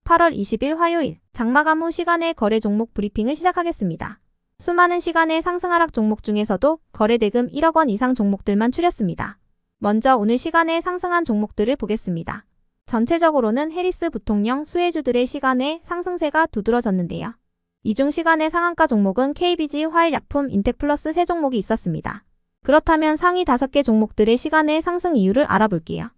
8월 20일 화요일 장마감 후 시간의 거래 종목 브리핑을 시작하겠습니다. 수많은 시간의 상승 하락 종목 중에서도 거래대금 1억 원 이상 종목들만 추렸습니다. 먼저 오늘 시간에 상승한 종목들을 보겠습니다. 전체적으로는 해리스 부통령 수혜주들의 시간의 상승세가 두드러졌는데요. 이 중 시간의 상한가 종목은 KBG, 화일약품, 인텍플러스 3종목이 있었습니다. 그렇다면 상위 5개 종목들의 시간의 상승 이유를 알아볼게요.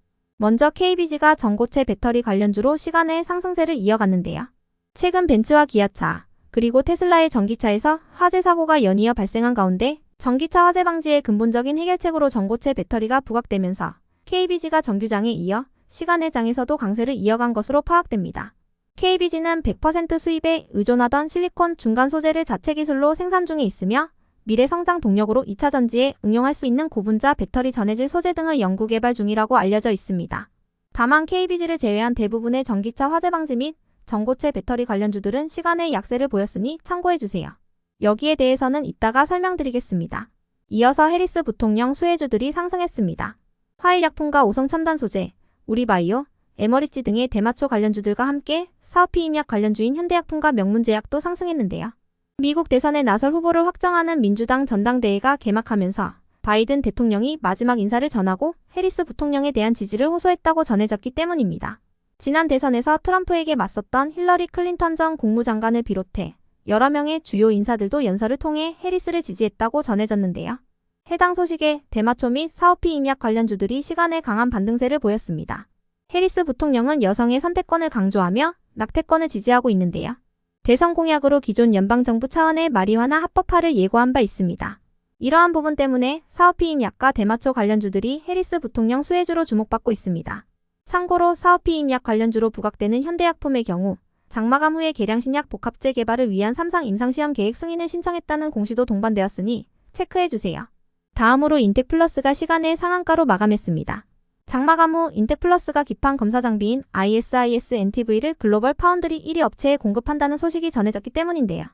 먼저 KBG가 전고체 배터리 관련주로 시간의 상승세를 이어갔는데요. 최근 벤츠와 기아차, 그리고 테슬라의 전기차에서 화재 사고가 연이어 발생한 가운데 전기차 화재 방지의 근본적인 해결책으로 전고체 배터리가 부각되면서 KBG가 정규장에 이어 시간의 장에서도 강세를 이어간 것으로 파악됩니다. KBG는 100% 수입에 의존하던 실리콘 중간 소재를 자체 기술로 생산 중에 있으며 미래 성장 동력으로 2차 전지에 응용할 수 있는 고분자 배터리 전해질 소재 등을 연구 개발 중이라고 알려져 있습니다. 다만 KBG를 제외한 대부분의 전기차 화재 방지 및 전고체 배터리 관련주들은 시간의 약세를 보였으니 참고해주세요. 여기에 대해서는 이따가 설명드리겠습니다. 이어서 해리스 부통령 수혜주들이 상승했습니다. 화일약품과 오성첨단 소재, 우리바이오, 에머리지 등의 대마초 관련주들과 함께 사업피임약 관련주인 현대약품과 명문제약도 상승했는데요. 미국 대선에 나설 후보를 확정하는 민주당 전당대회가 개막하면서 바이든 대통령이 마지막 인사를 전하고 해리스 부통령에 대한 지지를 호소했다고 전해졌기 때문입니다. 지난 대선에서 트럼프에게 맞섰던 힐러리 클린턴 전 국무장관을 비롯해 여러 명의 주요 인사들도 연설을 통해 해리스를 지지했다고 전해졌는데요. 해당 소식에 대마초 및 사업피임약 관련주들이 시간에 강한 반등세를 보였습니다. 해리스 부통령은 여성의 선택권을 강조하며 낙태권을 지지하고 있는데요. 대선 공약으로 기존 연방정부 차원의 마리화나 합법화를 예고한 바 있습니다. 이러한 부분 때문에 사업피임약과 대마초 관련주들이 해리스 부통령 수혜주로 주목받고 있습니다. 참고로 사업피임약 관련주로 부각되는 현대약품의 경우 장마감 후에 계량신약 복합제 개발을 위한 3상 임상시험 계획 승인을 신청했다는 공시도 동반되었으니 체크해주세요. 다음으로 인텍플러스가 시간의 상한가로 마감했습니다. 장마감 후 인텍플러스가 기판 검사 장비인 ISIS NTV를 글로벌 파운드리 1위 업체에 공급한다는 소식이 전해졌기 때문인데요.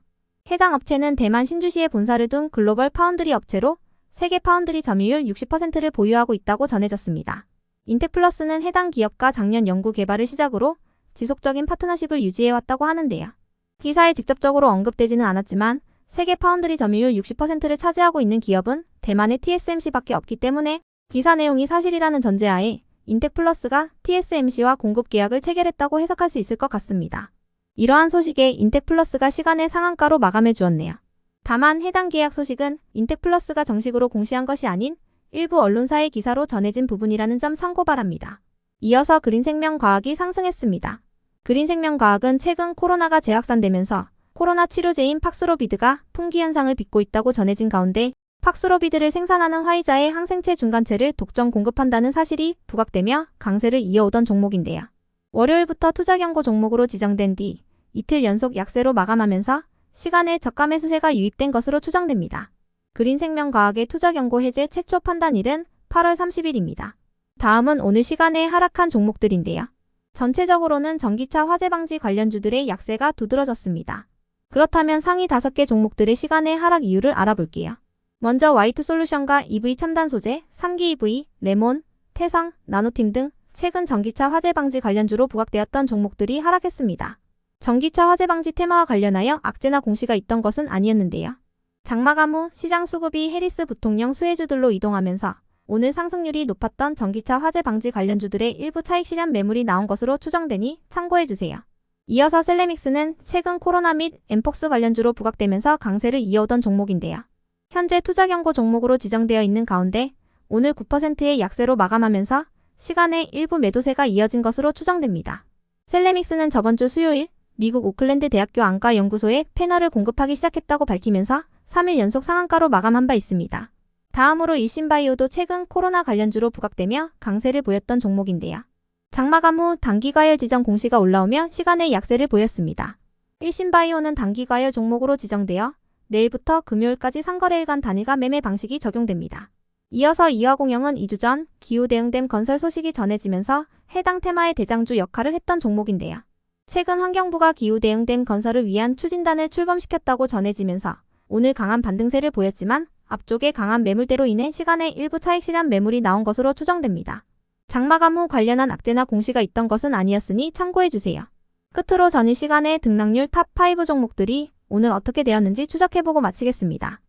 해당 업체는 대만 신주시에 본사를 둔 글로벌 파운드리 업체로 세계 파운드리 점유율 60%를 보유하고 있다고 전해졌습니다. 인텍플러스는 해당 기업과 작년 연구 개발을 시작으로 지속적인 파트너십을 유지해왔다고 하는데요. 기사에 직접적으로 언급되지는 않았지만 세계 파운드리 점유율 60%를 차지하고 있는 기업은 대만의 TSMC밖에 없기 때문에 기사 내용이 사실이라는 전제하에 인텍플러스가 TSMC와 공급 계약을 체결했다고 해석할 수 있을 것 같습니다. 이러한 소식에 인텍플러스가 시간의 상한가로 마감해 주었네요. 다만 해당 계약 소식은 인텍플러스가 정식으로 공시한 것이 아닌 일부 언론사의 기사로 전해진 부분이라는 점 참고 바랍니다. 이어서 그린생명과학이 상승했습니다. 그린생명과학은 최근 코로나가 재확산되면서 코로나 치료제인 팍스로비드가 품귀 현상을 빚고 있다고 전해진 가운데 팍스로비드를 생산하는 화이자의 항생체 중간체를 독점 공급한다는 사실이 부각되며 강세를 이어오던 종목인데요. 월요일부터 투자 경고 종목으로 지정된 뒤 이틀 연속 약세로 마감하면서 시간에 저가 매수세가 유입된 것으로 추정됩니다. 그린생명과학의 투자 경고 해제 최초 판단일은 8월 30일입니다. 다음은 오늘 시간에 하락한 종목들인데요. 전체적으로는 전기차 화재 방지 관련주들의 약세가 두드러졌습니다. 그렇다면 상위 5개 종목들의 시간의 하락 이유를 알아볼게요. 먼저 Y2솔루션과 EV 첨단 소재, 3기 EV, 레몬, 태성, 나노팀 등 최근 전기차 화재 방지 관련주로 부각되었던 종목들이 하락했습니다. 전기차 화재 방지 테마와 관련하여 악재나 공시가 있던 것은 아니었는데요. 장마감 후 시장 수급이 해리스 부통령 수혜주들로 이동하면서 오늘 상승률이 높았던 전기차 화재 방지 관련주들의 일부 차익 실현 매물이 나온 것으로 추정되니 참고해주세요. 이어서 셀레믹스는 최근 코로나 및 엠폭스 관련주로 부각되면서 강세를 이어오던 종목인데요. 현재 투자 경고 종목으로 지정되어 있는 가운데 오늘 9%의 약세로 마감하면서 시간에 일부 매도세가 이어진 것으로 추정됩니다. 셀레믹스는 저번 주 수요일 미국 오클랜드 대학교 안과연구소에 패널을 공급하기 시작했다고 밝히면서 3일 연속 상한가로 마감한 바 있습니다. 다음으로 일신바이오도 최근 코로나 관련주로 부각되며 강세를 보였던 종목인데요. 장마감 후 단기과열 지정 공시가 올라오며 시간의 약세를 보였습니다. 일신바이오는 단기과열 종목으로 지정되어 내일부터 금요일까지 상거래일간 단일가 매매 방식이 적용됩니다. 이어서 이화공영은 2주 전 기후대응댐 건설 소식이 전해지면서 해당 테마의 대장주 역할을 했던 종목인데요. 최근 환경부가 기후대응댐 건설을 위한 추진단을 출범시켰다고 전해지면서 오늘 강한 반등세를 보였지만 앞쪽에 강한 매물대로 인해 시간에 일부 차익 실현 매물이 나온 것으로 추정됩니다. 장마감 후 관련한 악재나 공시가 있던 것은 아니었으니 참고해주세요. 끝으로 전일 시간에 등락률 탑5 종목들이 오늘 어떻게 되었는지 추적해보고 마치겠습니다.